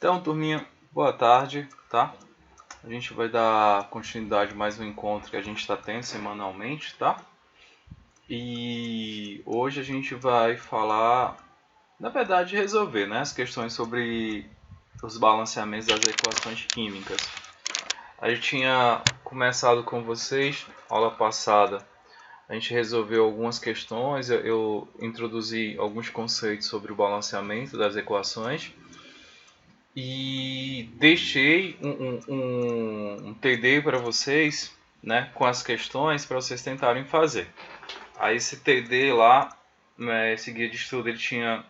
Então, turminha, boa tarde, tá? A gente vai dar continuidade a mais um encontro que a gente está tendo semanalmente, tá? E hoje a gente vai falar, na verdade, resolver, né, as questões sobre os balanceamentos das equações químicas. A gente tinha começado com vocês, aula passada, a gente resolveu algumas questões, eu introduzi alguns conceitos sobre o balanceamento das equações. E deixei um TD para vocês, né, com as questões para vocês tentarem fazer. Aí esse TD lá, esse guia de estudo, ele tinha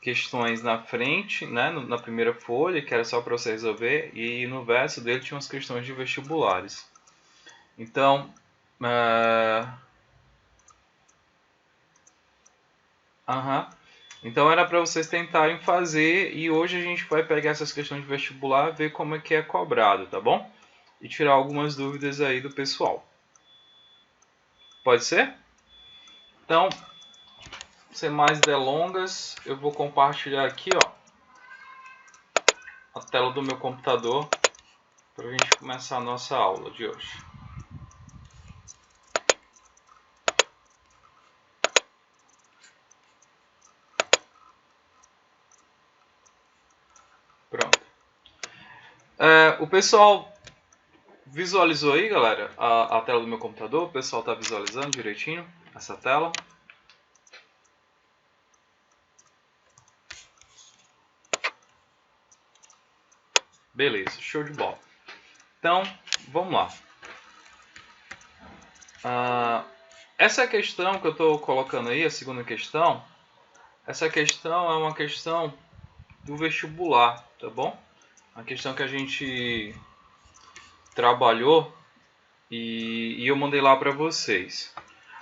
questões na frente, né, na primeira folha, que era só para você resolver, e no verso dele tinha umas questões de vestibulares. Então, então era para vocês tentarem fazer, e hoje a gente vai pegar essas questões de vestibular, ver como é que é cobrado, tá bom? E tirar algumas dúvidas aí do pessoal. Pode ser? Então, sem mais delongas, eu vou compartilhar aqui, ó, a tela do meu computador para a gente começar a nossa aula de hoje. Pronto. O pessoal visualizou aí, galera, a tela do meu computador? O pessoal está visualizando direitinho essa tela? Beleza, show de bola. Então, vamos lá. Essa questão que eu estou colocando aí, a segunda questão, essa questão é uma questão do vestibular, tá bom? Uma questão que a gente trabalhou e eu mandei lá para vocês.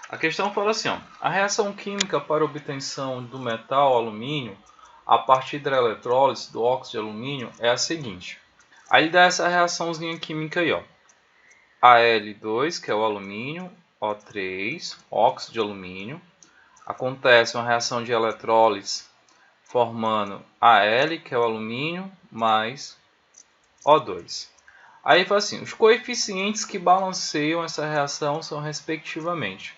A questão fala assim, ó, a reação química para obtenção do metal alumínio a partir da eletrólise do óxido de alumínio é a seguinte. Aí dá essa reaçãozinha química aí, ó. Al2, que é o alumínio, O3, óxido de alumínio. Acontece uma reação de eletrólise formando Al, que é o alumínio, mais O2. Aí fala assim, os coeficientes que balanceiam essa reação são respectivamente.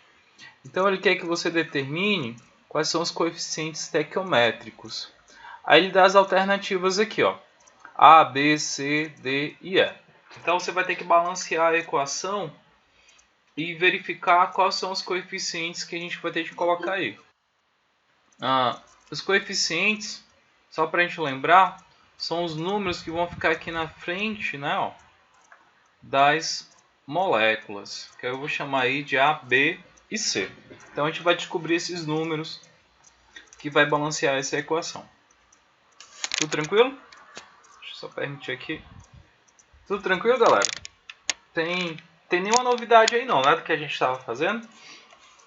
Então ele quer que você determine quais são os coeficientes estequiométricos. Aí ele dá as alternativas aqui, ó. A, B, C, D e E. Então você vai ter que balancear a equação e verificar quais são os coeficientes que a gente vai ter que colocar aí. Os coeficientes, só para a gente lembrar, são os números que vão ficar aqui na frente, né, ó, das moléculas, que eu vou chamar aí de A, B e C. Então a gente vai descobrir esses números que vai balancear essa equação. Tudo tranquilo? Deixa eu só permitir aqui. Tudo tranquilo, galera? Tem nenhuma novidade aí não, nada que a gente estava fazendo.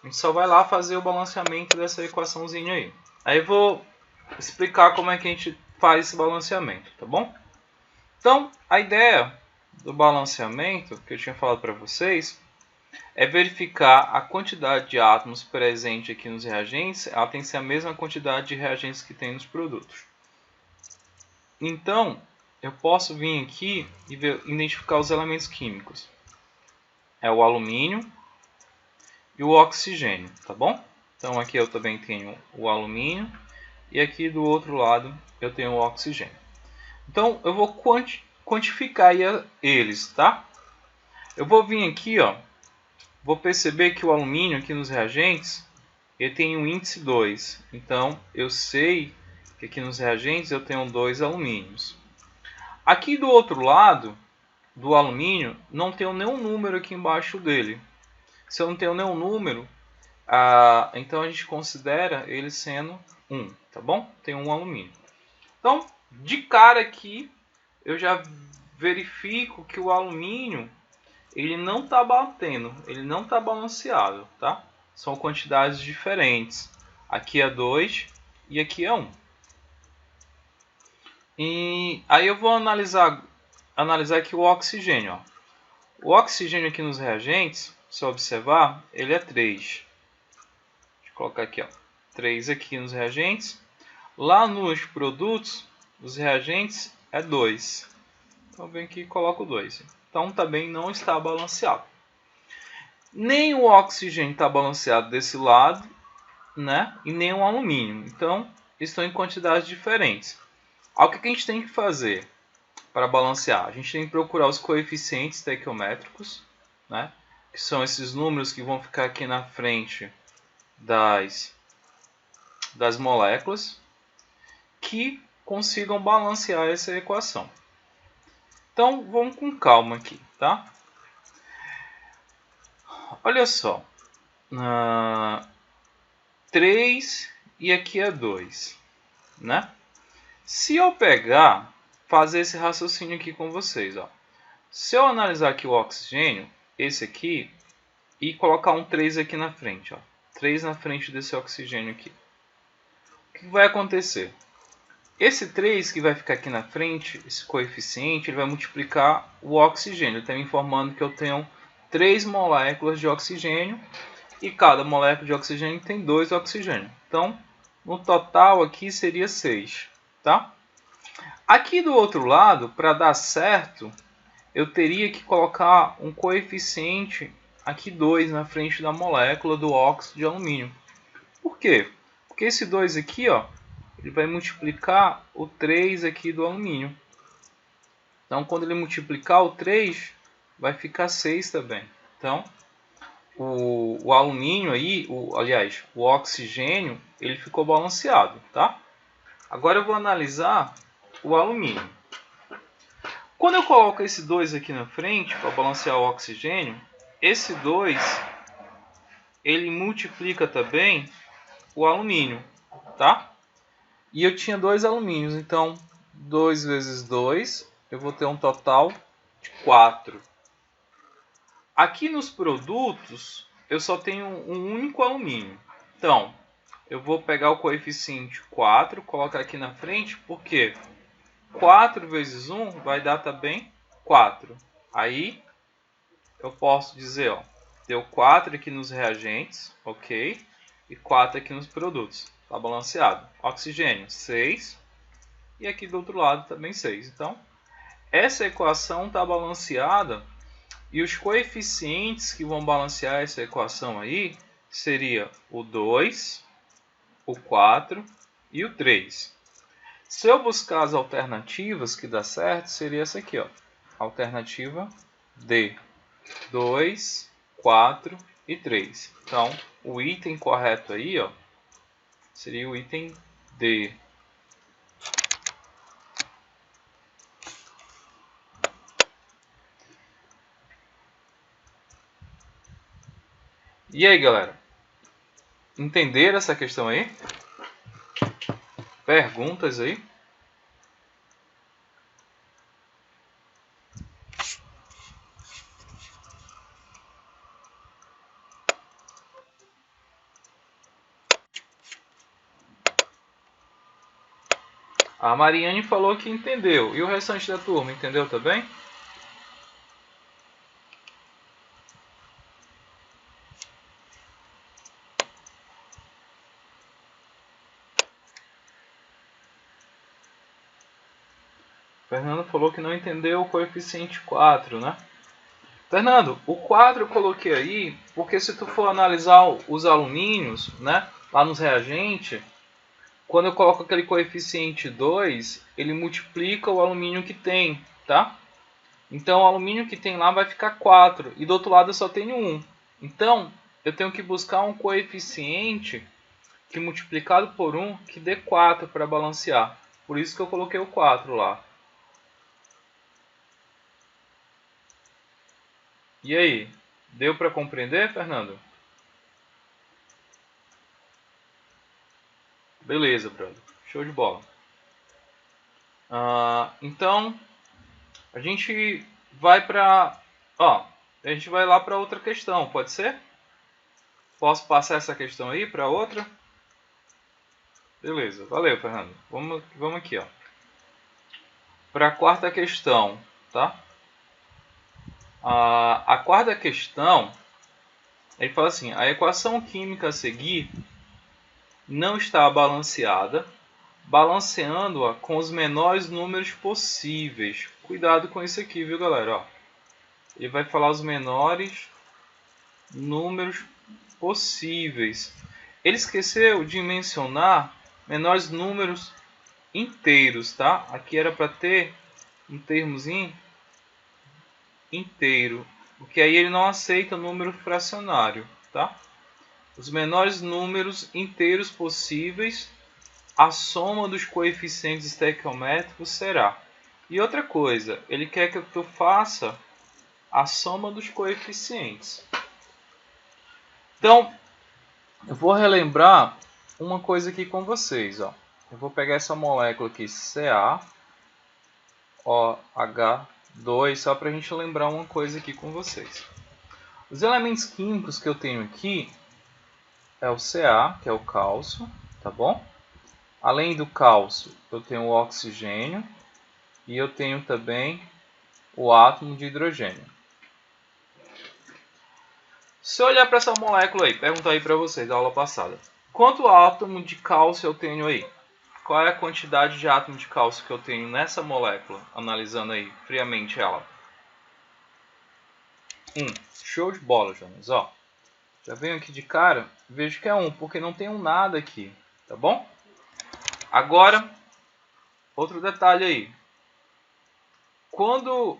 A gente só vai lá fazer o balanceamento dessa equaçãozinha aí. Aí eu vou explicar como é que a gente faz esse balanceamento, tá bom? Então, a ideia do balanceamento que eu tinha falado para vocês é verificar a quantidade de átomos presente aqui nos reagentes, ela tem que ser a mesma quantidade de reagentes que tem nos produtos. Então, eu posso vir aqui e identificar os elementos químicos. É o alumínio e o oxigênio, tá bom? Então aqui eu também tenho o alumínio e aqui do outro lado eu tenho o oxigênio. Então eu vou quantificar eles, tá? Eu vou vir aqui, ó, vou perceber que o alumínio aqui nos reagentes ele tem um índice 2. Então eu sei que aqui nos reagentes eu tenho 2 alumínios. Aqui do outro lado do alumínio não tenho nenhum número aqui embaixo dele. Se eu não tenho nenhum número, então a gente considera ele sendo 1, tá bom? Tem um alumínio. Então, de cara aqui, eu já verifico que o alumínio ele não está batendo, ele não está balanceado, tá? São quantidades diferentes. Aqui é 2 e aqui é 1. E aí eu vou analisar aqui o oxigênio. Ó. O oxigênio aqui nos reagentes, se eu observar, ele é 3. Deixa eu colocar aqui, ó, 3 aqui nos reagentes. Lá nos produtos, dos reagentes é 2. Então eu venho aqui e coloco 2. Então também não está balanceado. Nem o oxigênio está balanceado desse lado, né? E nem o alumínio. Então estão em quantidades diferentes. O que a gente tem que fazer para balancear? A gente tem que procurar os coeficientes estequiométricos, né? Que são esses números que vão ficar aqui na frente das moléculas, que consigam balancear essa equação. Então vamos com calma aqui, tá? Olha só, 3 e aqui é 2, né? Se eu pegar, fazer esse raciocínio aqui com vocês, ó. Se eu analisar aqui o oxigênio, esse aqui, e colocar um 3 aqui na frente, ó. 3 na frente desse oxigênio aqui. O que vai acontecer? Esse 3 que vai ficar aqui na frente, esse coeficiente, ele vai multiplicar o oxigênio. Ele está me informando que eu tenho 3 moléculas de oxigênio e cada molécula de oxigênio tem 2 oxigênios. Então, no total aqui seria 6, tá? Aqui do outro lado, para dar certo, eu teria que colocar um coeficiente aqui 2 na frente da molécula do óxido de alumínio. Por quê? Porque esse 2 aqui, ó, ele vai multiplicar o 3 aqui do alumínio. Então, quando ele multiplicar o 3, vai ficar 6 também. Então, o alumínio aí, aliás, o oxigênio, ele ficou balanceado, tá? Agora eu vou analisar o alumínio. Quando eu coloco esse 2 aqui na frente, para balancear o oxigênio, esse 2, ele multiplica também o alumínio, tá? E eu tinha 2 alumínios, então 2 vezes 2, eu vou ter um total de 4. Aqui nos produtos, eu só tenho um único alumínio. Então, eu vou pegar o coeficiente 4, colocar aqui na frente, porque 4 vezes 1 vai dar também 4. Aí, eu posso dizer, ó, deu 4 aqui nos reagentes, ok? E 4 aqui nos produtos. Está balanceado. Oxigênio, 6. E aqui do outro lado também 6. Então, essa equação está balanceada. E os coeficientes que vão balancear essa equação aí seria o 2, o 4 e o 3. Se eu buscar as alternativas que dá certo, seria essa aqui, ó. Alternativa D. 2, 4 e 3. Então, o item correto aí, ó, seria o item D. E aí, galera? Entenderam essa questão aí? Perguntas aí? A Mariane falou que entendeu. E o restante da turma, entendeu também? Fernando falou que não entendeu o coeficiente 4, né? Fernando, o 4 eu coloquei aí porque se tu for analisar os alumínios, né, lá nos reagentes, quando eu coloco aquele coeficiente 2, ele multiplica o alumínio que tem, tá? Então o alumínio que tem lá vai ficar 4 e do outro lado eu só tenho 1. Então eu tenho que buscar um coeficiente que multiplicado por 1 que dê 4 para balancear. Por isso que eu coloquei o 4 lá. E aí, deu para compreender, Fernando? Beleza, brother. Show de bola. Então, a gente vai para... a gente vai lá para outra questão, pode ser? Posso passar essa questão aí para outra? Beleza, valeu, Fernando. Vamos aqui, ó. Para a quarta questão, tá? A quarta questão, ele fala assim: a equação química a seguir não está balanceada balanceando-a com os menores números possíveis. Cuidado com isso aqui, viu, galera? Ó, ele vai falar os menores números possíveis. Ele esqueceu de mencionar menores números inteiros, tá? Aqui era para ter um termozinho inteiro, porque aí ele não aceita número fracionário, tá? Os menores números inteiros possíveis, a soma dos coeficientes estequiométricos será. E outra coisa, ele quer que eu faça a soma dos coeficientes. Então, eu vou relembrar uma coisa aqui com vocês, ó. Eu vou pegar essa molécula aqui, CaOH2, só para a gente lembrar uma coisa aqui com vocês. Os elementos químicos que eu tenho aqui é o Ca, que é o cálcio, tá bom? Além do cálcio, eu tenho o oxigênio e eu tenho também o átomo de hidrogênio. Se eu olhar para essa molécula aí, perguntar aí para vocês da aula passada, quanto átomo de cálcio eu tenho aí? Qual é a quantidade de átomo de cálcio que eu tenho nessa molécula, analisando aí friamente ela? 1. Show de bola, Jonas. Ó, já venho aqui de cara, vejo que é 1, porque não tem um nada aqui, tá bom? Agora, outro detalhe aí. Quando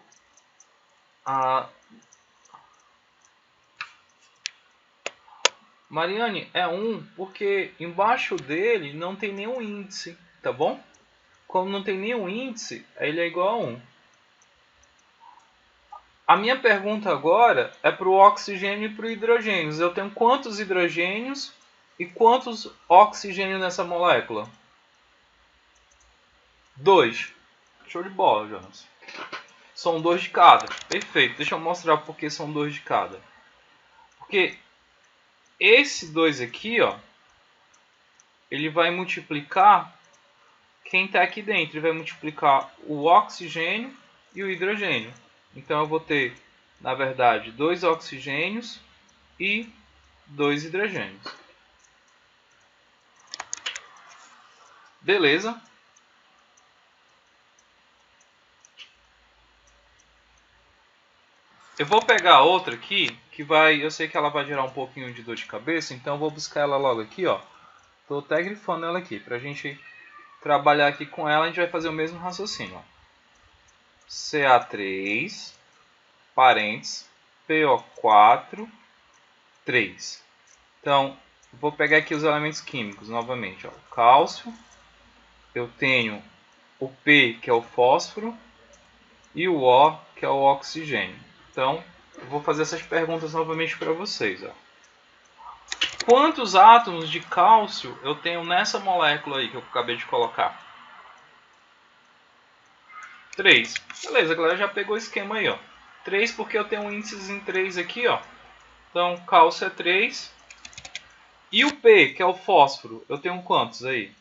Mariane é 1 porque embaixo dele não tem nenhum índice, tá bom? Como não tem nenhum índice, ele é igual a 1. A minha pergunta agora é para o oxigênio e para o hidrogênio. Eu tenho quantos hidrogênios e quantos oxigênios nessa molécula? 2. Show de bola, Jonas. São 2 de cada. Perfeito. Deixa eu mostrar por que são 2 de cada. Porque esse 2 aqui, ó, ele vai multiplicar quem está aqui dentro. Ele vai multiplicar o oxigênio e o hidrogênio. Então eu vou ter, na verdade, 2 oxigênios e 2 hidrogênios. Beleza? Eu vou pegar outra aqui, que vai, eu sei que ela vai gerar um pouquinho de dor de cabeça, então eu vou buscar ela logo aqui, ó. Tô até grifando ela aqui, pra gente trabalhar aqui com ela, a gente vai fazer o mesmo raciocínio, ó. Ca3, parênteses, PO4, 3. Então, eu vou pegar aqui os elementos químicos novamente, ó. O cálcio, eu tenho o P, que é o fósforo, e o O, que é o oxigênio. Então, eu vou fazer essas perguntas novamente para vocês. Ó. Quantos átomos de cálcio eu tenho nessa molécula aí que eu acabei de colocar? 3. Beleza, a galera já pegou o esquema aí. Ó. 3 porque eu tenho um índice em 3 aqui. Ó. Então, cálcio é 3. E o P, que é o fósforo, eu tenho quantos aí?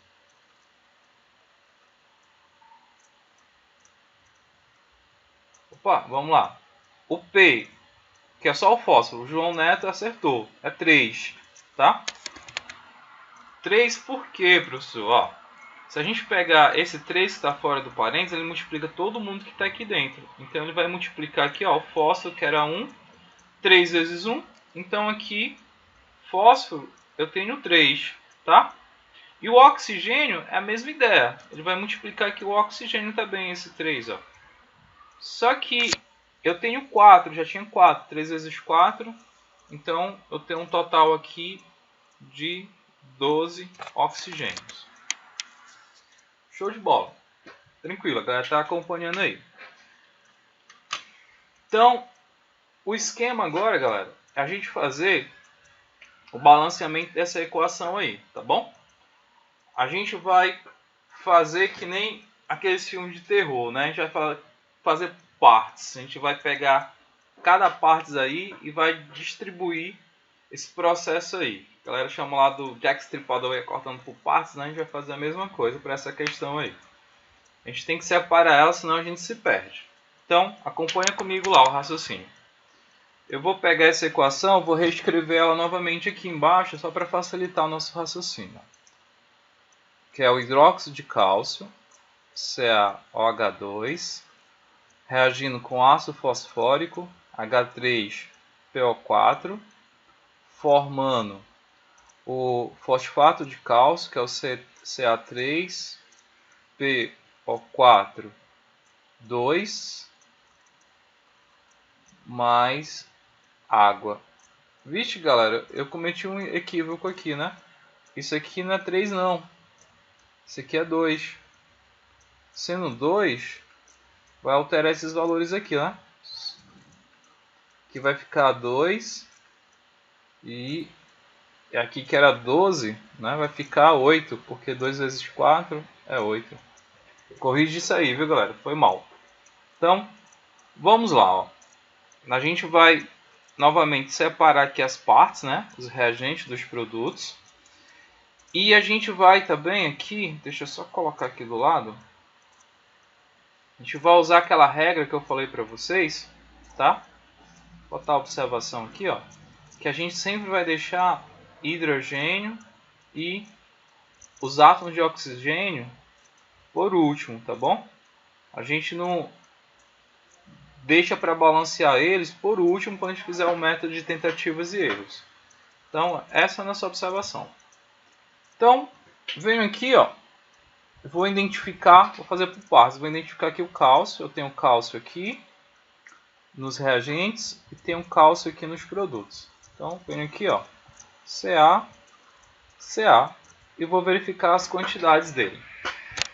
Opa, vamos lá. O P, que é só o fósforo, o João Neto acertou. É 3, tá? 3 por quê, professor? Ó, se a gente pegar esse 3 que está fora do parênteses, ele multiplica todo mundo que está aqui dentro. Então ele vai multiplicar aqui, ó, o fósforo, que era 1, 3 vezes 1. Então aqui, fósforo, eu tenho 3, tá? E o oxigênio é a mesma ideia. Ele vai multiplicar aqui o oxigênio também, esse 3, ó. Só que eu tenho 4, já tinha 4. 3 vezes 4. Então eu tenho um total aqui de 12 oxigênios. Show de bola. Tranquilo, a galera está acompanhando aí. Então, o esquema agora, galera, é a gente fazer o balanceamento dessa equação aí, tá bom? A gente vai fazer que nem aqueles filmes de terror, né? A gente vai fazer partes. A gente vai pegar cada parte aí e vai distribuir esse processo aí. A galera chama lá do Jack Stripador cortando por partes, né? A gente vai fazer a mesma coisa para essa questão aí. A gente tem que separar ela, senão a gente se perde. Então, acompanha comigo lá o raciocínio. Eu vou pegar essa equação, vou reescrever ela novamente aqui embaixo, só para facilitar o nosso raciocínio. que é o hidróxido de cálcio, CaOH2, reagindo com ácido fosfórico, H3PO4, formando o fosfato de cálcio, que é o Ca3PO4, 2, mais água. Vixe, galera, eu cometi um equívoco aqui, né? Isso aqui não é 3 não. Isso aqui é 2. Sendo 2, vai alterar esses valores aqui, né? Que vai ficar 2 e aqui que era 12, né? Vai ficar 8, porque 2 vezes 4 é 8. Corrige isso aí, viu, galera? Foi mal. Então, vamos lá, ó. A gente vai novamente separar aqui as partes, né? Os reagentes dos produtos. E a gente vai também aqui, deixa eu só colocar aqui do lado. A gente vai usar aquela regra que eu falei para vocês, tá? Vou botar a observação aqui, ó, que a gente sempre vai deixar hidrogênio e os átomos de oxigênio por último, tá bom? A gente não deixa para balancear eles por último quando a gente fizer o método de tentativas e erros. Então, essa é a nossa observação. Então, venho aqui, ó, vou identificar, vou fazer por partes, vou identificar aqui o cálcio, eu tenho cálcio aqui nos reagentes e tenho cálcio aqui nos produtos. Então, venho aqui, ó, Ca, e vou verificar as quantidades dele.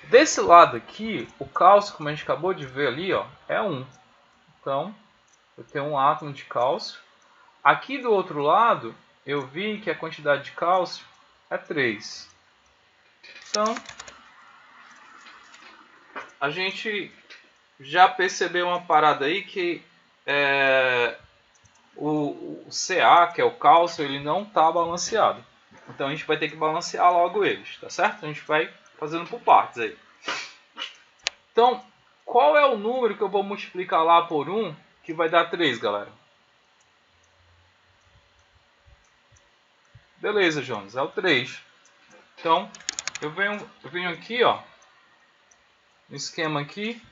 Desse lado aqui, o cálcio, como a gente acabou de ver ali, ó, é 1. Então, eu tenho um átomo de cálcio. Aqui do outro lado, eu vi que a quantidade de cálcio é 3. Então, a gente já percebeu uma parada aí que o Ca, que é o cálcio, ele não está balanceado. Então a gente vai ter que balancear logo eles, tá certo? A gente vai fazendo por partes aí. Então, qual é o número que eu vou multiplicar lá por 1 que vai dar 3, galera? Beleza, Jonas, é o 3. Então, eu venho aqui, ó, no esquema aqui,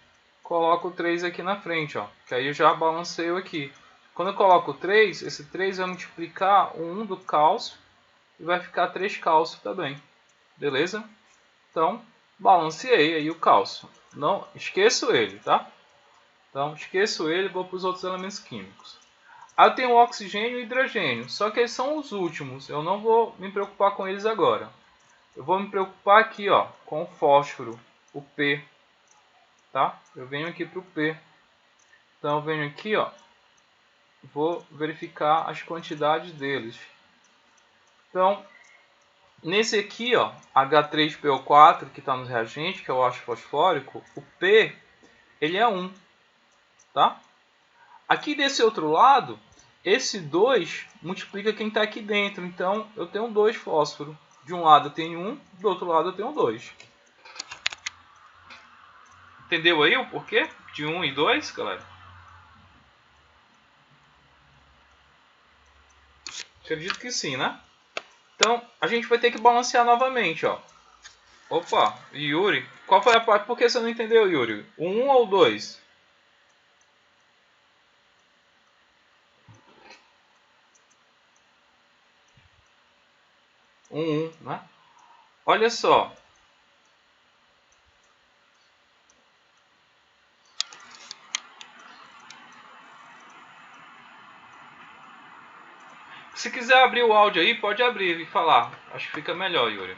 coloco o 3 aqui na frente, ó, que aí eu já balanceio aqui. Quando eu coloco 3, esse 3 vai multiplicar o 1 do cálcio e vai ficar 3 cálcio também. Beleza? Então, balanceei aí o cálcio. Não esqueço ele, tá? Então, esqueço ele e vou para os outros elementos químicos. Aí eu tenho o oxigênio e o hidrogênio, só que eles são os últimos. Eu não vou me preocupar com eles agora. Eu vou me preocupar aqui, ó, com o fósforo, o P, tá? Eu venho aqui para o P. Então, eu venho aqui, ó, vou verificar as quantidades deles. Então, nesse aqui, ó, H3PO4, que está nos reagentes, que é o ácido fosfórico, o P, ele é 1, tá? Aqui desse outro lado, esse 2 multiplica quem está aqui dentro. Então, eu tenho 2 fósforo. De um lado eu tenho 1, do outro lado eu tenho 2. Entendeu aí o porquê de 1 e 2, galera? Acredito que sim, né? Então, a gente vai ter que balancear novamente, ó. Opa, Yuri, qual foi a parte? Por que você não entendeu, Yuri? O 1 ou o 2? O 1, né? Olha só. Se quiser abrir o áudio aí, pode abrir e falar. Acho que fica melhor, Yuri.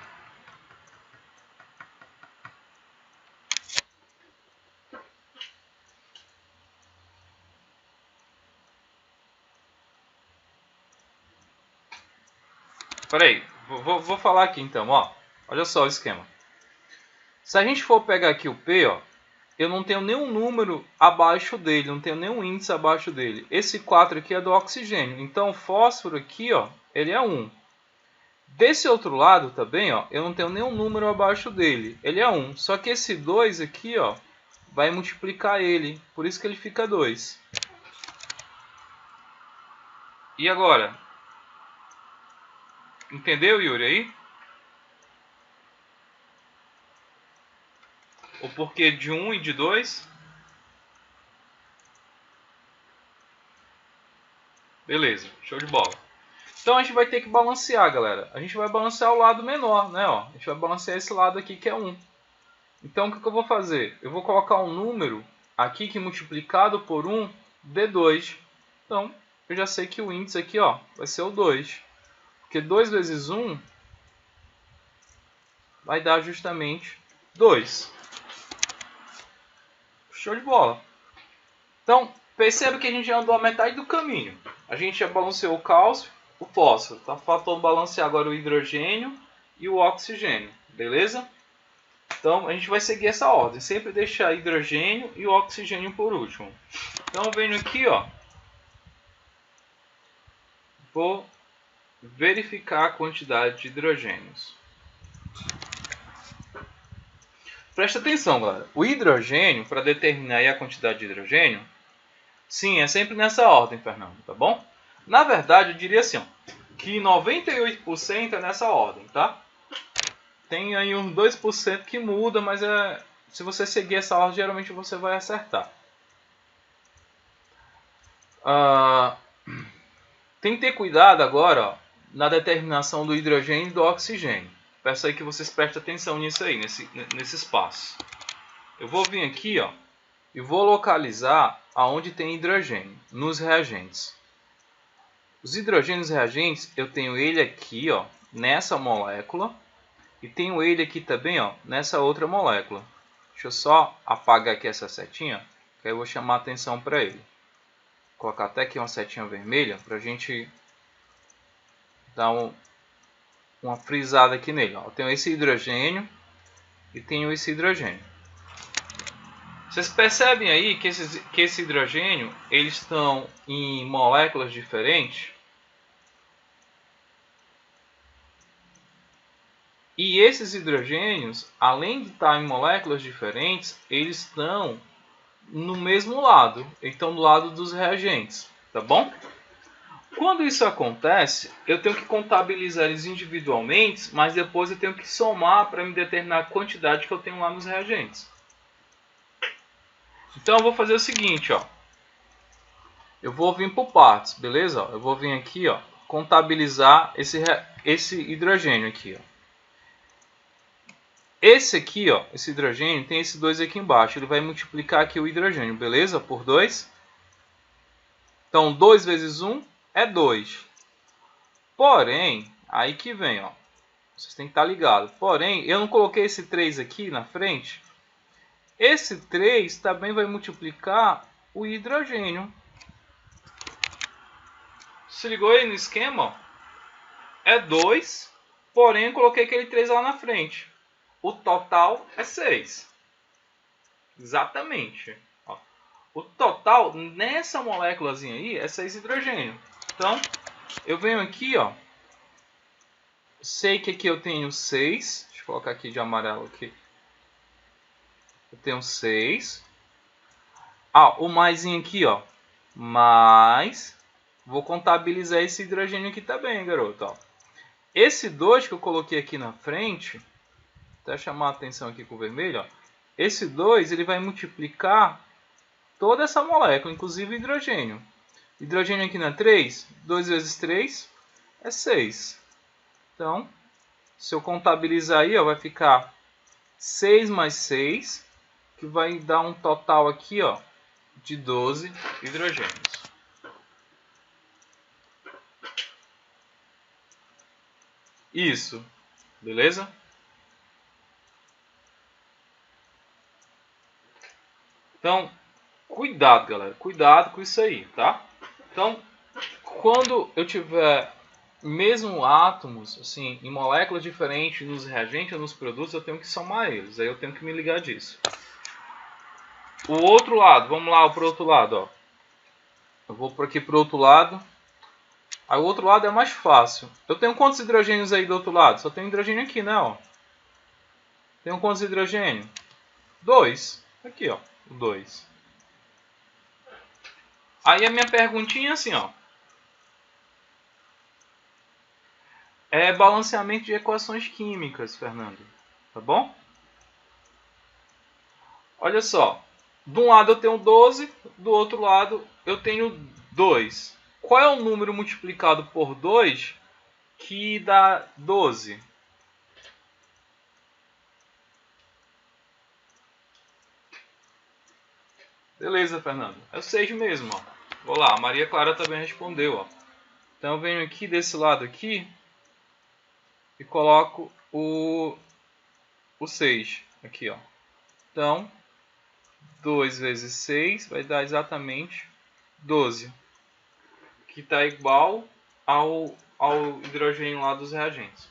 Peraí, vou falar aqui então, ó. Olha só o esquema. Se a gente for pegar aqui o P, ó, eu não tenho nenhum número abaixo dele, não tenho nenhum índice abaixo dele. Esse 4 aqui é do oxigênio, então o fósforo aqui, ó, ele é 1. Desse outro lado também, ó, eu não tenho nenhum número abaixo dele, ele é 1. Só que esse 2 aqui, ó, vai multiplicar ele, por isso que ele fica 2. E agora? Entendeu, Yuri, aí? O porquê de 1 e de 2? Beleza, show de bola. Então a gente vai ter que balancear, galera. A gente vai balancear o lado menor, né? Ó, a gente vai balancear esse lado aqui que é 1. Então o que eu vou fazer? Eu vou colocar um número aqui que multiplicado por 1 dê 2. Então eu já sei que o índice aqui, ó, vai ser o 2. Porque 2 vezes 1 vai dar justamente 2. Show de bola. Então, perceba que a gente já andou a metade do caminho. A gente já balanceou o cálcio, o fósforo. Está faltando balancear agora o hidrogênio e o oxigênio. Beleza? Então, a gente vai seguir essa ordem. Sempre deixar hidrogênio e o oxigênio por último. Então, venho aqui, ó. Vou verificar a quantidade de hidrogênios. Presta atenção, galera. O hidrogênio, para determinar aí a quantidade de hidrogênio, sim, é sempre nessa ordem, Fernando, tá bom? Na verdade, eu diria assim, ó, que 98% é nessa ordem, tá? Tem aí uns 2% que muda, mas se você seguir essa ordem, geralmente você vai acertar. Tem que ter cuidado agora, ó, na determinação do hidrogênio e do oxigênio. Peço aí que vocês prestem atenção nisso aí, nesse espaço. Eu vou vir aqui, ó, e vou localizar aonde tem hidrogênio, nos reagentes. Os hidrogênios reagentes, eu tenho ele aqui, ó, nessa molécula, e tenho ele aqui também, ó, nessa outra molécula. Deixa eu só apagar aqui essa setinha, que aí eu vou chamar a atenção para ele. Vou colocar até aqui uma setinha vermelha para a gente dar uma frisada aqui nele. Ó. Eu tenho esse hidrogênio e tenho esse hidrogênio. Vocês percebem aí que esse hidrogênio eles estão em moléculas diferentes? E esses hidrogênios, além de estar em moléculas diferentes, eles estão no mesmo lado. Eles estão do lado dos reagentes, tá bom? Quando isso acontece, eu tenho que contabilizar eles individualmente, mas depois eu tenho que somar para me determinar a quantidade que eu tenho lá nos reagentes. Então eu vou fazer o seguinte, ó. Eu vou vir por partes, beleza? Eu vou vir aqui, ó, contabilizar esse hidrogênio aqui, ó. Esse aqui, ó, esse hidrogênio tem esse 2 aqui embaixo. Ele vai multiplicar aqui o hidrogênio, beleza? Por 2. Então 2 vezes 1 é 2. Porém, aí que vem, ó. Vocês têm que estar ligados. Porém, eu não coloquei esse 3 aqui na frente. Esse 3 também vai multiplicar o hidrogênio. Se ligou aí no esquema? Ó? É 2, porém eu coloquei aquele 3 lá na frente. O total é 6. Exatamente. Ó. O total nessa moléculazinha aí é 6 hidrogênio. Então, eu venho aqui, ó. Sei que aqui eu tenho 6. Deixa eu colocar aqui de amarelo aqui. Eu tenho 6. Ah, o maisinho aqui, ó. Mais. Vou contabilizar esse hidrogênio aqui também, garoto. Ó. Esse 2 que eu coloquei aqui na frente, até chamar a atenção aqui com o vermelho, ó. Esse 2 ele vai multiplicar toda essa molécula, inclusive o hidrogênio. Hidrogênio aqui na 3, 2 vezes 3 é 6. Então, se eu contabilizar aí, ó, vai ficar 6 mais 6, que vai dar um total aqui, ó, de 12 hidrogênios. Isso, beleza? Então, cuidado, galera. Cuidado com isso aí, tá? Então, quando eu tiver mesmo átomos, assim, em moléculas diferentes nos reagentes ou nos produtos, eu tenho que somar eles. Aí eu tenho que me ligar disso. O outro lado, vamos lá para o outro lado, ó. Eu vou por aqui para o outro lado. Aí o outro lado é mais fácil. Eu tenho quantos hidrogênios aí do outro lado? Só tem hidrogênio aqui, né? Ó. Tenho quantos hidrogênios? 2. Aqui, ó. 2. Aí a minha perguntinha é assim, ó. É balanceamento de equações químicas, Fernando. Tá bom? Olha só. De um lado eu tenho 12, do outro lado eu tenho 2. Qual é o número multiplicado por 2 que dá 12? Beleza, Fernando. É o 6 mesmo, ó. Vou lá, a Maria Clara também respondeu, ó. Então eu venho aqui desse lado aqui e coloco o 6 aqui, ó. Então, 2 vezes 6 vai dar exatamente 12, que está igual ao hidrogênio lá dos reagentes.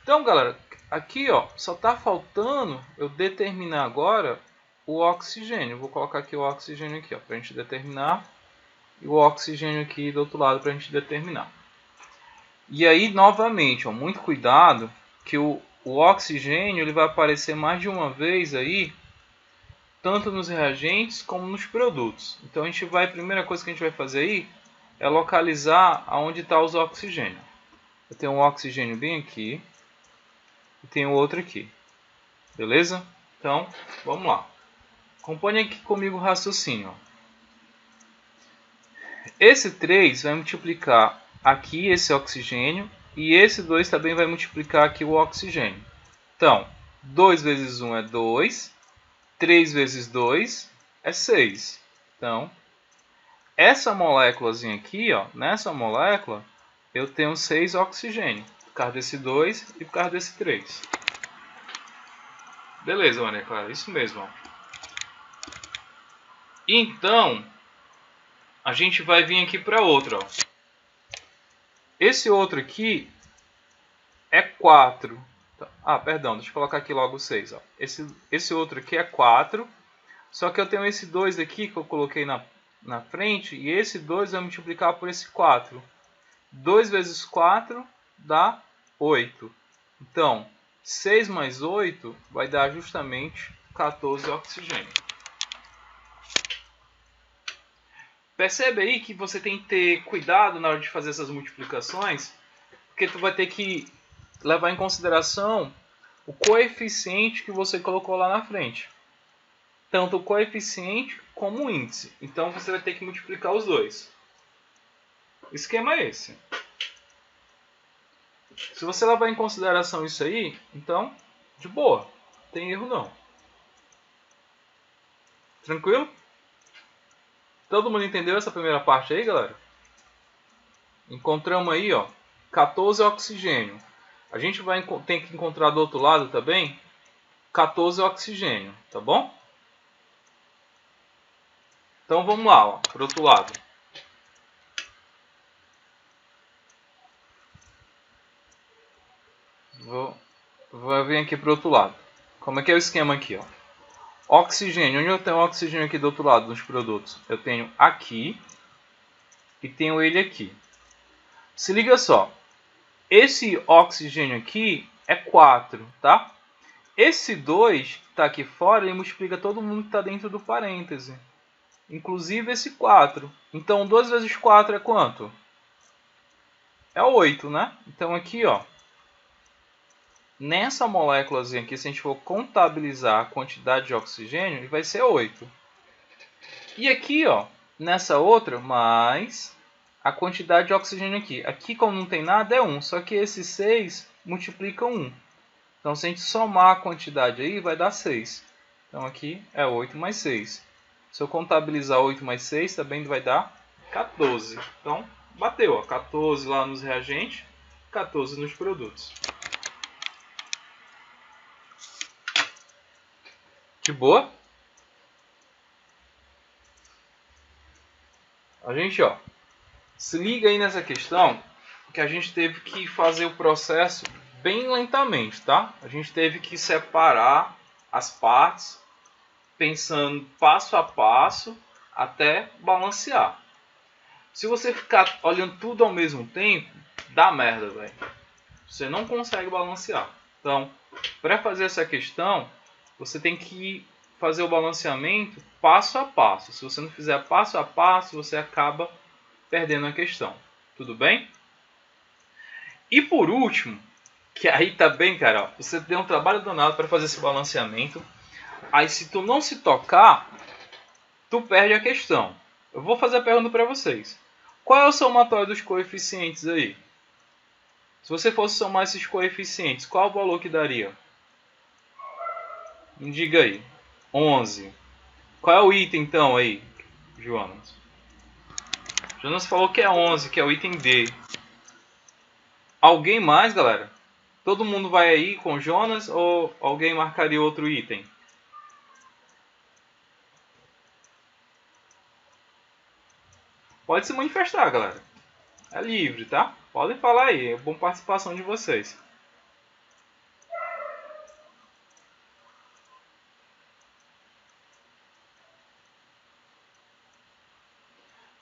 Então, galera, aqui ó, só está faltando eu determinar agora o oxigênio. Vou colocar aqui o oxigênio aqui, para a gente determinar, e o oxigênio aqui do outro lado para a gente determinar. E aí, novamente, ó, muito cuidado, que o oxigênio ele vai aparecer mais de uma vez aí, tanto nos reagentes como nos produtos. Então, a primeira coisa que a gente vai fazer aí é localizar aonde está os oxigênios. Eu tenho um oxigênio bem aqui e tenho outro aqui. Beleza? Então, vamos lá. Acompanhe aqui comigo o raciocínio. Esse 3 vai multiplicar aqui esse oxigênio e esse 2 também vai multiplicar aqui o oxigênio. Então, 2 vezes 1 é 2, 3 vezes 2 é 6. Então, essa moléculazinha aqui, ó, nessa molécula, eu tenho 6 oxigênio, por causa desse 2 e por causa desse 3. Beleza, Maria Clara, isso mesmo. Ó. Então, a gente vai vir aqui para outro. Ó. Esse outro aqui é 4. Ah, perdão, deixa eu colocar aqui logo o 6. Ó. Esse outro aqui é 4. Só que eu tenho esse 2 aqui que eu coloquei na frente. E esse 2 vai multiplicar por esse 4. 2 vezes 4 dá 8. Então, 6 mais 8 vai dar justamente 14 oxigênio. Percebe aí que você tem que ter cuidado na hora de fazer essas multiplicações, porque tu vai ter que levar em consideração o coeficiente que você colocou lá na frente. Tanto o coeficiente como o índice. Então você vai ter que multiplicar os dois. O esquema é esse. Se você levar em consideração isso aí, então, de boa. Não tem erro não. Tranquilo? Todo mundo entendeu essa primeira parte aí, galera? Encontramos aí, ó, 14 oxigênio. A gente tem que encontrar do outro lado também 14 oxigênio, tá bom? Então vamos lá, ó, pro outro lado. Vou vir aqui pro outro lado. Como é que é o esquema aqui, ó? Oxigênio, onde eu tenho oxigênio aqui do outro lado dos produtos? Eu tenho aqui e tenho ele aqui. Se liga só, esse oxigênio aqui é 4, tá? Esse 2 que está aqui fora, ele multiplica todo mundo que está dentro do parêntese. Inclusive esse 4. Então 2 vezes 4 é quanto? É 8, né? Então aqui, ó, nessa moléculazinha aqui, se a gente for contabilizar a quantidade de oxigênio, ele vai ser 8. E aqui, ó, nessa outra, mais a quantidade de oxigênio aqui. Aqui, como não tem nada, é 1. Só que esse 6 multiplica 1. Então, se a gente somar a quantidade aí, vai dar 6. Então, aqui é 8 mais 6. Se eu contabilizar 8 mais 6, também vai dar 14. Então, bateu. Ó, 14 lá nos reagentes, 14 nos produtos. De boa? A gente, ó, se liga aí nessa questão que a gente teve que fazer o processo bem lentamente, tá? A gente teve que separar as partes, pensando passo a passo até balancear. Se você ficar olhando tudo ao mesmo tempo, dá merda, velho. Você não consegue balancear. Então, para fazer essa questão, você tem que fazer o balanceamento passo a passo. Se você não fizer passo a passo, você acaba perdendo a questão. Tudo bem? E por último, que aí tá bem, cara, ó, você tem um trabalho danado para fazer esse balanceamento. Aí se tu não se tocar, tu perde a questão. Eu vou fazer a pergunta para vocês. Qual é o somatório dos coeficientes aí? Se você fosse somar esses coeficientes, qual o valor que daria? Me diga aí. 11. Qual é o item então aí, Jonas? Jonas falou que é 11, que é o item D. Alguém mais, galera? Todo mundo vai aí com Jonas ou alguém marcaria outro item? Pode se manifestar, galera. É livre, tá? Podem falar aí. É boa participação de vocês.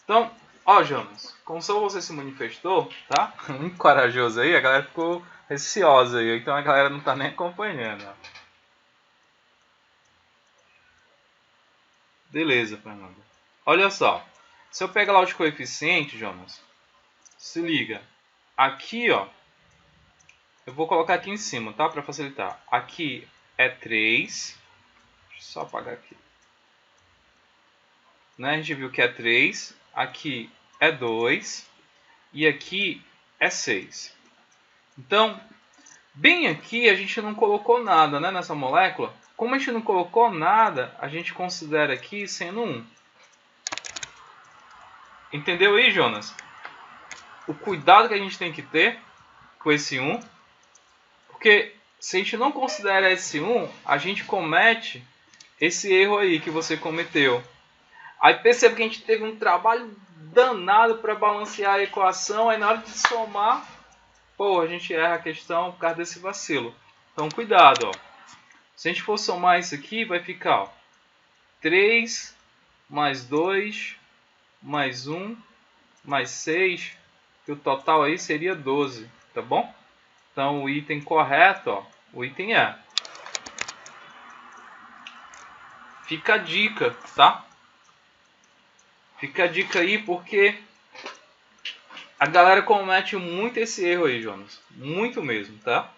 Então, ó, Jonas, como só você se manifestou, tá? Muito corajoso aí, a galera ficou receosa aí, então a galera não tá nem acompanhando. Ó. Beleza, Fernando. Olha só, se eu pegar lá os coeficientes, Jonas, se liga. Aqui, ó, eu vou colocar aqui em cima, tá? Para facilitar. Aqui é 3. Deixa eu só apagar aqui. Né? A gente viu que é 3. Aqui é 2. E aqui é 6. Então, bem aqui a gente não colocou nada, né, nessa molécula. Como a gente não colocou nada, a gente considera aqui sendo 1. Entendeu aí, Jonas? O cuidado que a gente tem que ter com esse 1. Porque se a gente não considera esse 1, a gente comete esse erro aí que você cometeu. Aí perceba que a gente teve um trabalho danado para balancear a equação, aí na hora de somar, pô, a gente erra a questão por causa desse vacilo. Então cuidado, ó. Se a gente for somar isso aqui, vai ficar ó, 3 mais 2 mais 1 mais 6, que o total aí seria 12, tá bom? Então o item correto, ó, o item é. Fica a dica, tá? Fica a dica aí porque a galera comete muito esse erro aí, Jonas. Muito mesmo, tá?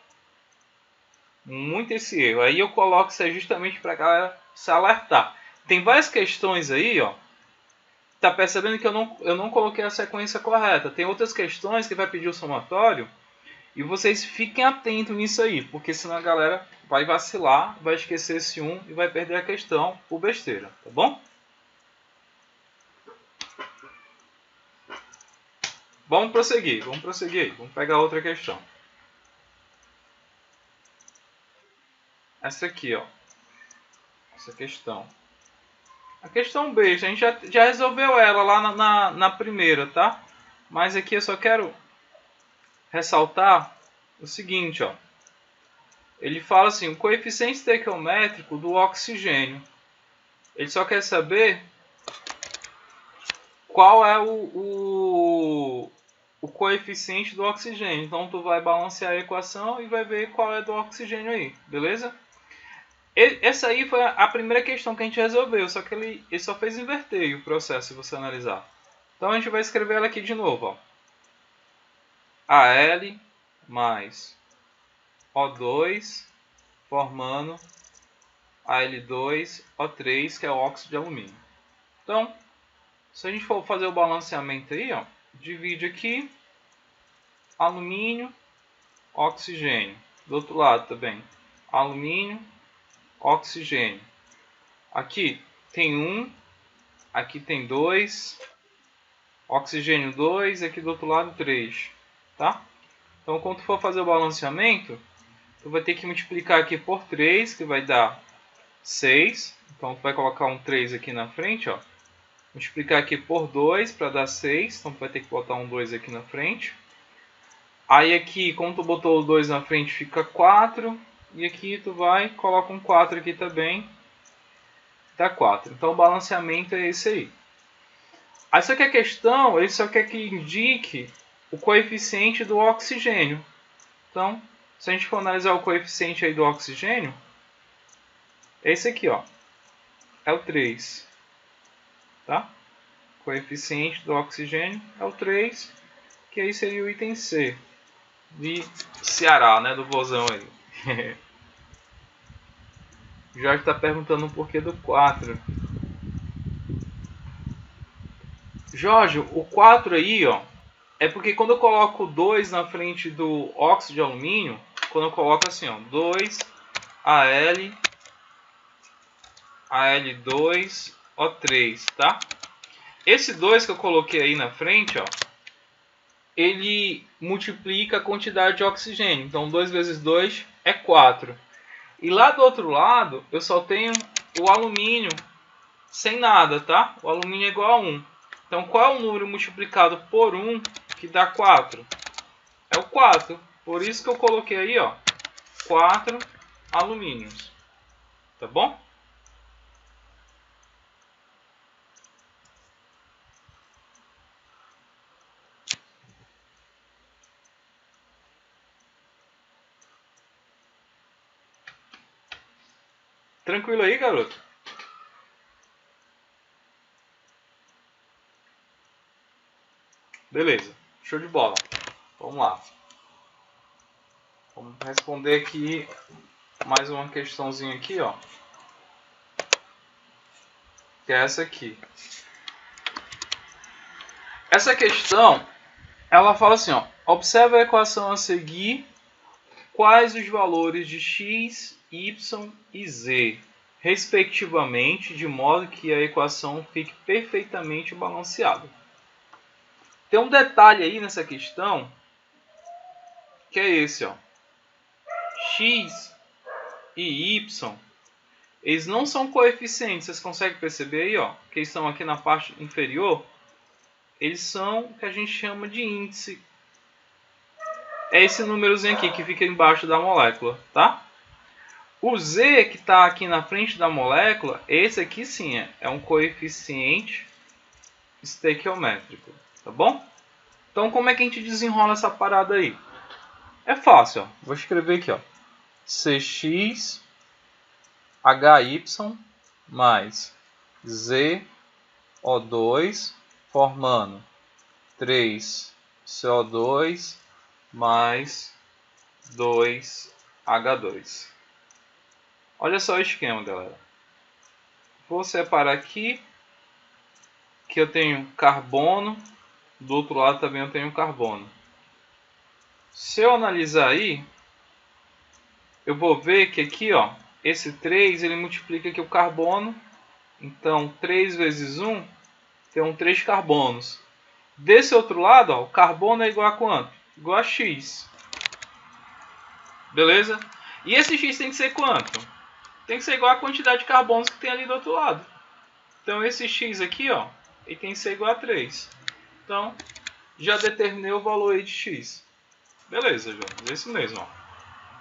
Muito esse erro. Aí eu coloco isso aí justamente para a galera se alertar. Tem várias questões aí, ó. Tá percebendo que eu não coloquei a sequência correta. Tem outras questões que vai pedir o somatório. E vocês fiquem atentos nisso aí. Porque senão a galera vai vacilar, vai esquecer esse 1 e vai perder a questão por besteira. Tá bom? Vamos prosseguir. Vamos pegar outra questão. Essa aqui, ó. Essa questão. A questão B, a gente já resolveu ela lá na primeira, tá? Mas aqui eu só quero ressaltar o seguinte, ó. Ele fala assim, o coeficiente estequiométrico do oxigênio. Ele só quer saber qual é o coeficiente do oxigênio. Então tu vai balancear a equação e vai ver qual é do oxigênio aí, beleza? Essa aí foi a primeira questão que a gente resolveu, só que ele só fez inverter o processo, se você analisar. Então a gente vai escrever ela aqui de novo. Ó. Al mais O2 formando Al2O3, que é o óxido de alumínio. Então, se a gente for fazer o balanceamento aí, ó, divide aqui alumínio, oxigênio. Do outro lado também, alumínio, oxigênio. Aqui tem 1, aqui tem 2, oxigênio 2, aqui do outro lado 3, tá? Então quando tu for fazer o balanceamento, tu vai ter que multiplicar aqui por 3, que vai dar 6. Então tu vai colocar um 3 aqui na frente, ó. Multiplicar aqui por 2 para dar 6, então tu vai ter que botar um 2 aqui na frente. Aí aqui, como tu botou o 2 na frente, fica 4. E aqui tu vai, coloca um 4 aqui também, dá 4. Então o balanceamento é esse aí. Aí só que a questão, ele só quer que indique o coeficiente do oxigênio. Então, se a gente for analisar o coeficiente aí do oxigênio, é esse aqui, ó. É o 3. Tá? O coeficiente do oxigênio é o 3, que aí seria o item C. De Ceará, né? Do vozão aí. Jorge está perguntando o porquê do 4. Jorge, o 4 aí, ó, é porque quando eu coloco 2 na frente do óxido de alumínio, quando eu coloco assim, ó, 2Al, Al2O3, tá? Esse 2 que eu coloquei aí na frente, ó, ele multiplica a quantidade de oxigênio. Então 2 vezes 2 é 4. E lá do outro lado, eu só tenho o alumínio sem nada, tá? O alumínio é igual a 1. Então qual é o número multiplicado por 1 que dá 4? É o 4. Por isso que eu coloquei aí, ó, 4 alumínios. Tá bom? Tranquilo aí, garoto? Beleza. Show de bola. Vamos lá. Vamos responder aqui mais uma questãozinha aqui, ó. Que é essa aqui. Essa questão, ela fala assim, ó. Observe a equação a seguir. Quais os valores de x, y e z, respectivamente, de modo que a equação fique perfeitamente balanceada. Tem um detalhe aí nessa questão, que é esse, ó. X e y, eles não são coeficientes, vocês conseguem perceber aí, ó, que eles estão aqui na parte inferior, eles são o que a gente chama de índice. É esse númerozinho aqui que fica embaixo da molécula, tá? O Z que está aqui na frente da molécula, esse aqui sim é um coeficiente estequiométrico, tá bom? Então como é que a gente desenrola essa parada aí? É fácil, ó. Vou escrever aqui, ó. Cx HY mais ZO2 formando 3CO2 mais 2H2. Olha só o esquema, galera. Vou separar aqui que eu tenho carbono, do outro lado também eu tenho carbono. Se eu analisar aí, eu vou ver que aqui, ó, esse 3 ele multiplica aqui o carbono. Então 3 vezes 1 tem 3 carbonos. Desse outro lado, ó, o carbono é igual a quanto? Igual a x. Beleza? E esse x tem que ser quanto? Tem que ser igual a quantidade de carbonos que tem ali do outro lado. Então esse x aqui, ó, ele tem que ser igual a 3. Então, já determinei o valor aí de x. Beleza, Jonas, é isso mesmo, ó.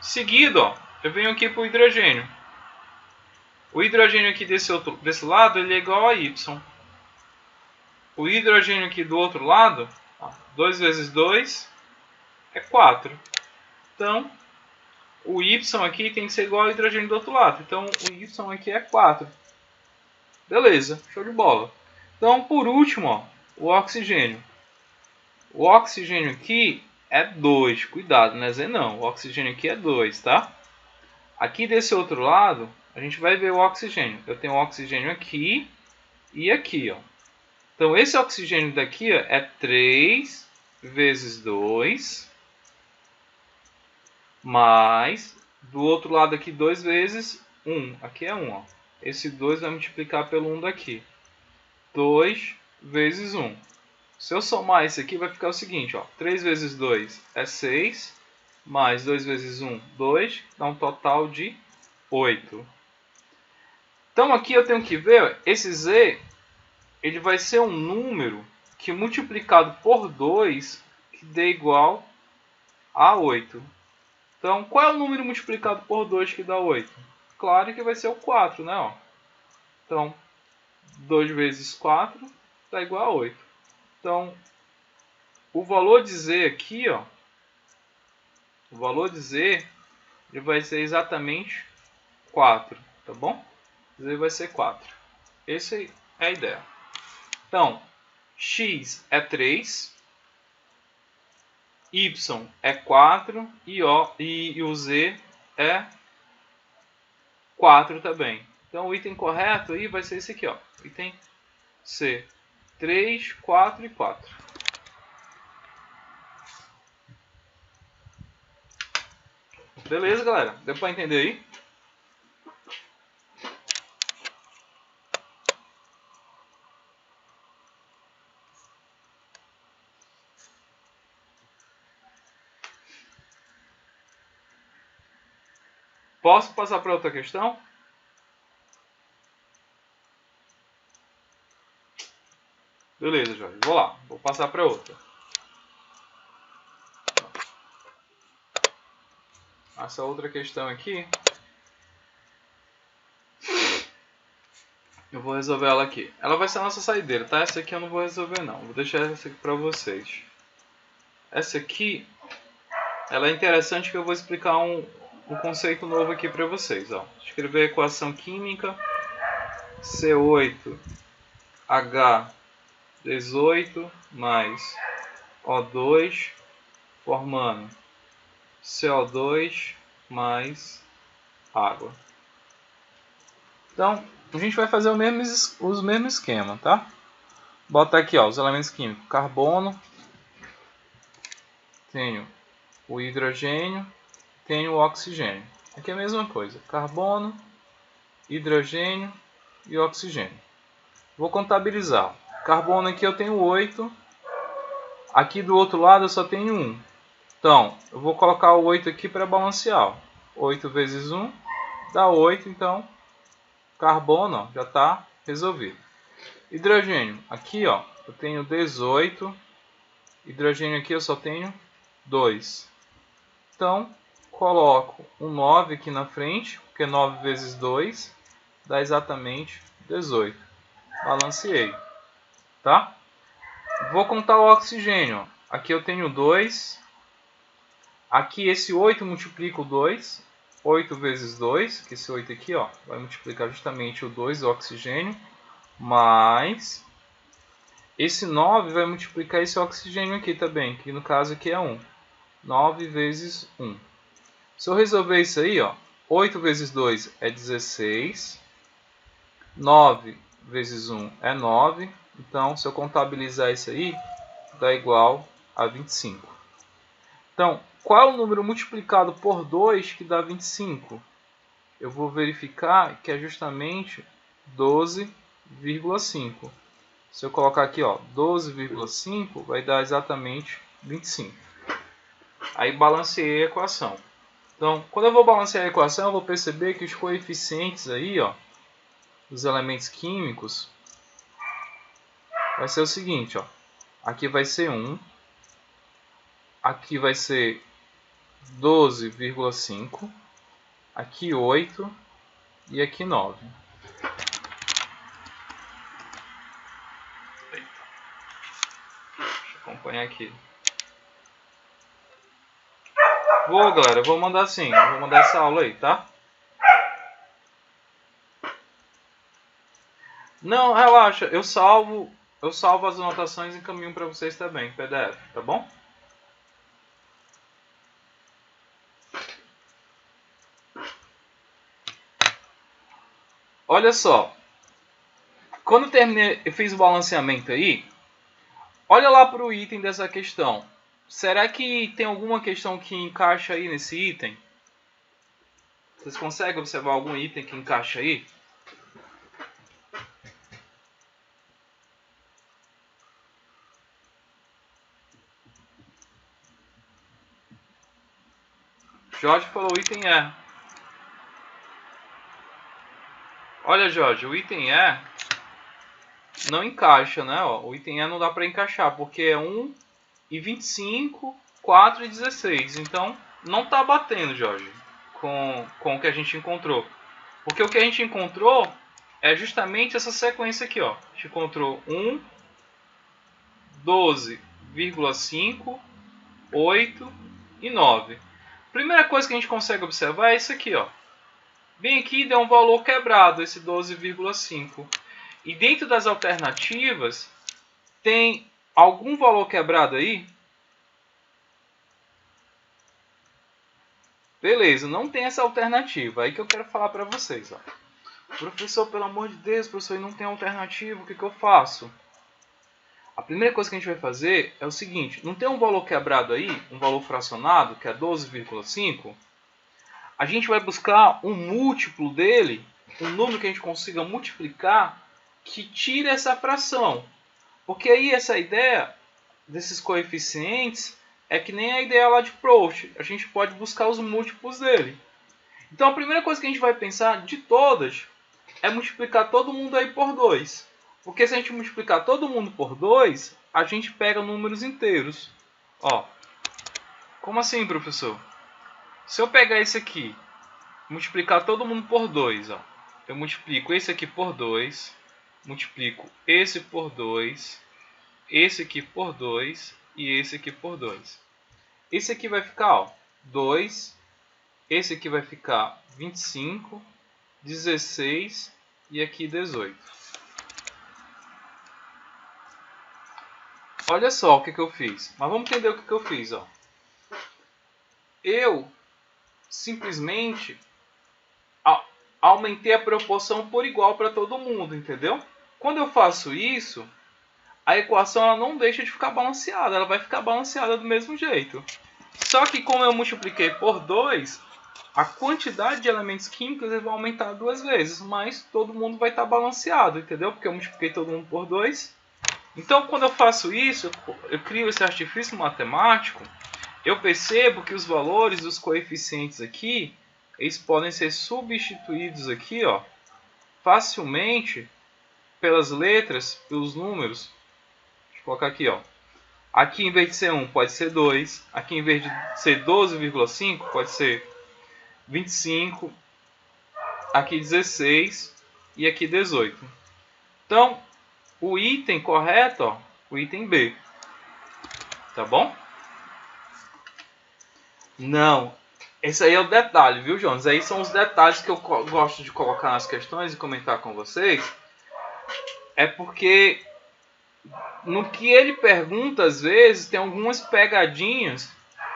Seguido, ó, eu venho aqui para o hidrogênio. O hidrogênio aqui desse lado ele é igual a y. O hidrogênio aqui do outro lado, ó, 2 vezes 2 é 4. Então, o y aqui tem que ser igual ao hidrogênio do outro lado. Então, o y aqui é 4. Beleza, show de bola. Então, por último, ó, o oxigênio. O oxigênio aqui é 2. Cuidado, não é Z não. O oxigênio aqui é 2, tá? Aqui desse outro lado, a gente vai ver o oxigênio. Eu tenho o oxigênio aqui e aqui, ó. Então, esse oxigênio daqui, ó, é 3 vezes 2, mais, do outro lado aqui, 2 vezes 1. Aqui é 1, ó. Esse 2 vai multiplicar pelo 1 daqui. 2 vezes 1. Se eu somar isso aqui, vai ficar o seguinte, ó. 3 vezes 2 é 6, mais 2 vezes 1, 2, dá um total de 8. Então aqui eu tenho que ver, ó, esse Z, ele vai ser um número que multiplicado por 2, que dê igual a 8. Então, qual é o número multiplicado por 2 que dá 8? Claro que vai ser o 4, né? Ó. Então, 2 vezes 4 dá igual a 8. Então, o valor de Z aqui, ó, o valor de Z ele vai ser exatamente 4, tá bom? Z vai ser 4. Essa é a ideia. Então, X é 3, Y é 4 e o Z é 4 também. Então o item correto aí vai ser esse aqui, ó. Item C. 3, 4 e 4. Beleza, galera? Deu para entender aí? Posso passar para outra questão? Beleza, Jorge. Vou lá. Vou passar para outra. Essa outra questão aqui, eu vou resolver ela aqui. Ela vai ser a nossa saideira, tá? Essa aqui eu não vou resolver não. Vou deixar essa aqui para vocês. Essa aqui, ela é interessante que eu vou explicar um conceito novo aqui para vocês. Ó. Escrever a equação química C8H18 mais O2 formando CO2 mais água. Então, a gente vai fazer os mesmos esquema, tá? Bota aqui, ó, os elementos químicos. Carbono, tenho o hidrogênio, tenho o oxigênio. Aqui é a mesma coisa. Carbono, hidrogênio e oxigênio. Vou contabilizar. Carbono aqui eu tenho 8. Aqui do outro lado eu só tenho 1. Então, eu vou colocar o 8 aqui para balancear. 8 vezes 1 dá 8, então carbono ó, já está resolvido. Hidrogênio, aqui ó, eu tenho 18. Hidrogênio aqui eu só tenho 2. Então, coloco um 9 aqui na frente, porque 9 vezes 2 dá exatamente 18. Balanceei, tá? Vou contar o oxigênio. Aqui eu tenho 2. Aqui esse 8 multiplica o 2. 8 vezes 2, que esse 8 aqui ó, vai multiplicar justamente o 2 do oxigênio, mais esse 9 vai multiplicar esse oxigênio aqui também, que no caso aqui é 1. 9 vezes 1. Se eu resolver isso aí, ó, 8 vezes 2 é 16. 9 vezes 1 é 9. Então, se eu contabilizar isso aí, dá igual a 25. Então, qual é o número multiplicado por 2 que dá 25? Eu vou verificar que é justamente 12,5. Se eu colocar aqui, ó, 12,5 vai dar exatamente 25. Aí balanceei a equação. Então, quando eu vou balancear a equação, eu vou perceber que os coeficientes aí, ó, dos elementos químicos, vai ser o seguinte, ó. Aqui vai ser 1. Aqui vai ser 12,5. Aqui 8. E aqui 9. Deixa eu acompanhar aqui. Galera, vou mandar assim. Vou mandar essa aula aí, tá? Não, relaxa. Eu salvo as anotações e encaminho para vocês também, PDF, tá bom? Olha só. Quando eu terminei, eu fiz o balanceamento aí. Olha lá para o item dessa questão. Será que tem alguma questão que encaixa aí nesse item? Vocês conseguem observar algum item que encaixa aí? Jorge falou o item E. Olha, Jorge, o item E não encaixa, né? Ó, o item E não dá para encaixar, porque é 1 e 25, 4 e 16. Então, não está batendo, Jorge, com o que a gente encontrou. Porque o que a gente encontrou é justamente essa sequência aqui, ó. A gente encontrou 1, 12,5, 8 e 9. Primeira coisa que a gente consegue observar é isso aqui, ó. Bem aqui deu um valor quebrado, esse 12,5. E dentro das alternativas, tem algum valor quebrado aí? Beleza, não tem essa alternativa. Aí que eu quero falar para vocês. Ó. Professor, pelo amor de Deus, professor, não tem alternativa, o que eu faço? A primeira coisa que a gente vai fazer é o seguinte. Não tem um valor quebrado aí, um valor fracionado, que é 12,5? A gente vai buscar um múltiplo dele, um número que a gente consiga multiplicar, que tire essa fração. Porque aí essa ideia desses coeficientes é que nem a ideia lá de Proust. A gente pode buscar os múltiplos dele. Então a primeira coisa que a gente vai pensar de todas é multiplicar todo mundo aí por 2. Porque se a gente multiplicar todo mundo por 2, a gente pega números inteiros. Ó, como assim, professor? Se eu pegar esse aqui, multiplicar todo mundo por 2, ó, eu multiplico esse aqui por 2, multiplico esse por 2, esse aqui por 2 e esse aqui por 2. Esse aqui vai ficar, ó, 2, esse aqui vai ficar 25, 16 e aqui 18. Olha só o que eu fiz. Mas vamos entender o que eu fiz. Ó. Eu simplesmente aumentei a proporção por igual para todo mundo, entendeu? Quando eu faço isso, a equação ela não deixa de ficar balanceada. Ela vai ficar balanceada do mesmo jeito. Só que como eu multipliquei por 2, a quantidade de elementos químicos vai aumentar 2 vezes. Mas todo mundo vai estar balanceado, entendeu? Porque eu multipliquei todo mundo por 2. Então, quando eu faço isso, eu crio esse artifício matemático, eu percebo que os valores dos coeficientes aqui, eles podem ser substituídos aqui, ó, facilmente pelas letras, pelos números. Deixa eu colocar aqui, ó. Aqui, em vez de ser 1, pode ser 2. Aqui, em vez de ser 12,5, pode ser 25. Aqui, 16. E aqui, 18. Então, o item correto, ó, o item B. Tá bom? Não. Esse aí é o detalhe, viu, Jonas? Aí são os detalhes que eu gosto de colocar nas questões e comentar com vocês. É porque no que ele pergunta, às vezes, tem algumas pegadinhas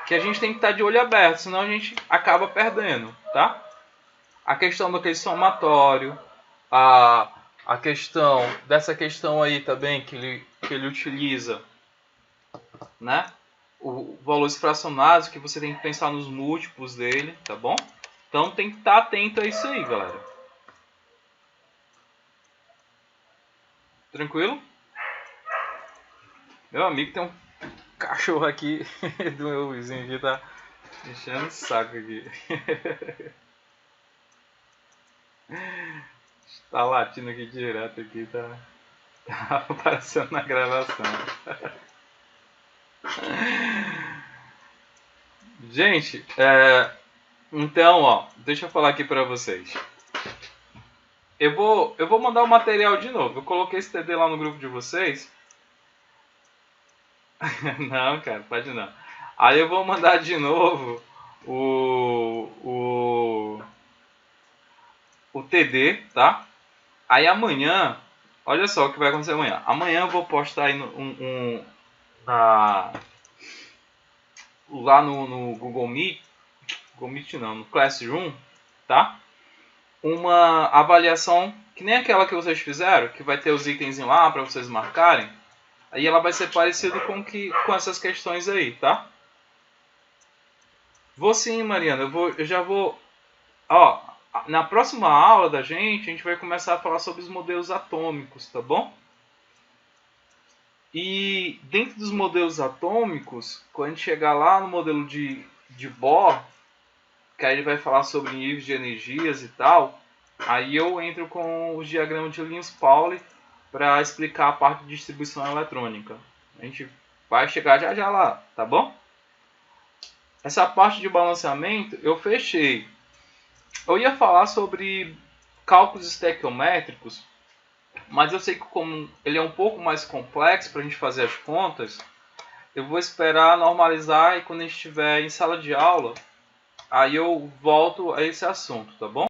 que a gente tem que estar de olho aberto, senão a gente acaba perdendo, tá? A questão daquele somatório, a questão dessa questão aí também que ele utiliza, né? O valores fracionados, que você tem que pensar nos múltiplos dele, tá bom? Então tem que estar atento a isso aí, galera. Tranquilo? Meu amigo tem um cachorro aqui do meu vizinho que tá enchendo o saco aqui. Tá latindo aqui direto aqui, tá aparecendo na gravação. Gente, então, ó, deixa eu falar aqui pra vocês. Eu vou mandar o material de novo. Eu coloquei esse TD lá no grupo de vocês. Não, cara, pode não. Aí eu vou mandar de novo o TD, tá? Aí amanhã, olha só o que vai acontecer amanhã. Amanhã eu vou postar aí lá no Google Meet não, no Classroom, tá? Uma avaliação que nem aquela que vocês fizeram, que vai ter os itens lá para vocês marcarem. Aí ela vai ser parecida com essas questões aí, tá? Vou sim, Mariana. Eu já vou... Ó, na próxima aula da gente, a gente vai começar a falar sobre os modelos atômicos, tá bom? E dentro dos modelos atômicos, quando a gente chegar lá no modelo de Bohr, que aí ele vai falar sobre níveis de energias e tal, aí eu entro com os diagramas de Linus-Pauling para explicar a parte de distribuição eletrônica. A gente vai chegar já lá, tá bom? Essa parte de balanceamento eu fechei. Eu ia falar sobre cálculos estequiométricos, mas eu sei que como ele é um pouco mais complexo para a gente fazer as contas, eu vou esperar normalizar e quando a gente estiver em sala de aula, aí eu volto a esse assunto, tá bom?